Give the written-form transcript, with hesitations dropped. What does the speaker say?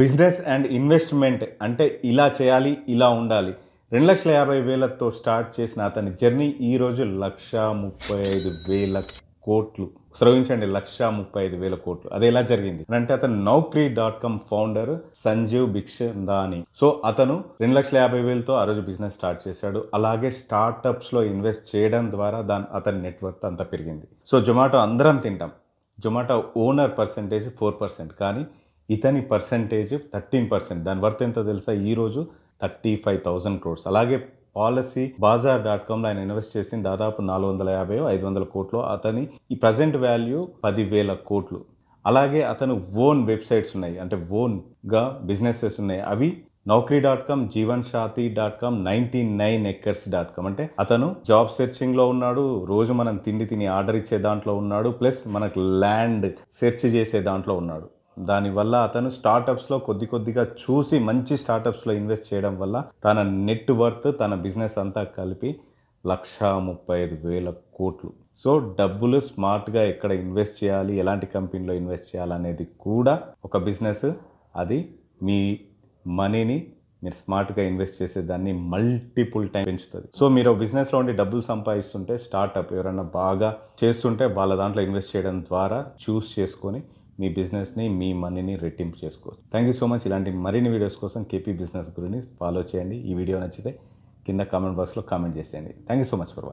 Business and investment అంటే ఇలా చేయాలి, ఇలా ఉండాలి. 2,50,000తో స్టార్ట్ చేసిన అతని జర్నీ ఈరోజు 1,35,000 కోట్లు. శ్రవించండి, 1,35,000 కోట్లు. అది ఎలా జరిగింది అంటే అతను Naukri.com ఫౌండర్ సంజీవ్ బిక్షందాని. సో అతను 2,50,000తో ఆ రోజు బిజినెస్ స్టార్ట్ చేశాడు. అలాగే స్టార్టప్స్లో ఇన్వెస్ట్ చేయడం ద్వారా అతని నెట్వర్క్ అంతా పెరిగింది. సో జొమాటో అందరం తింటాం. జొమాటో ఓనర్ పర్సెంటేజ్ 4%, కానీ ఇతని పర్సెంటేజ్ 13%. దాని వర్త్ ఎంతో తెలుసా? ఈరోజు 35,000 crores. అలాగే పాలసీ బాజార్.కామ్లో ఆయన ఇన్వెస్ట్ చేసింది దాదాపు 450-500 కోట్లు. అతని ఈ ప్రజెంట్ వాల్యూ 10,000 కోట్లు. అలాగే అతను ఓన్ వెబ్సైట్స్ ఉన్నాయి, అంటే ఓన్గా బిజినెసెస్ ఉన్నాయి. అవి Naukri.com, Jeevansathi.com, 99acres.com. అంటే అతను జాబ్ సెర్చింగ్లో ఉన్నాడు, రోజు మనం తిని ఆర్డర్ ఇచ్చే దాంట్లో ఉన్నాడు, ప్లస్ మనకు ల్యాండ్ సెర్చ్ చేసే దాంట్లో ఉన్నాడు. దానివల్ల అతను స్టార్టప్స్లో కొద్దిగా చూసి మంచి స్టార్టప్స్లో ఇన్వెస్ట్ చేయడం వల్ల తన నెట్ వర్త్, తన బిజినెస్ అంతా కలిపి 1,35,000 కోట్లు. సో డబ్బులు స్మార్ట్గా ఎక్కడ ఇన్వెస్ట్ చేయాలి, ఎలాంటి కంపెనీలో ఇన్వెస్ట్ చేయాలనేది కూడా ఒక బిజినెస్. అది మీ మనీని మీరు స్మార్ట్గా ఇన్వెస్ట్ చేసేదాన్ని మల్టిపుల్ టైం పెంచుతుంది. సో మీరు బిజినెస్లో ఉండి డబ్బులు సంపాదిస్తుంటే, స్టార్టప్ ఎవరైనా బాగా చేస్తుంటే వాళ్ళ దాంట్లో ఇన్వెస్ట్ చేయడం ద్వారా చూస్ చేసుకొని మీ బిజినెస్ని, మీ మనీని రెట్టింపు చేసుకోవచ్చు. Thank you so much. ఇలాంటి మరిన్ని వీడియోస్ కోసం కేపీ బిజినెస్ గురించి ఫాలో చేయండి. ఈ వీడియో నచ్చితే కింద కామెంట్ బాక్స్లో కామెంట్ చేసేయండి. Thank you so much for watching.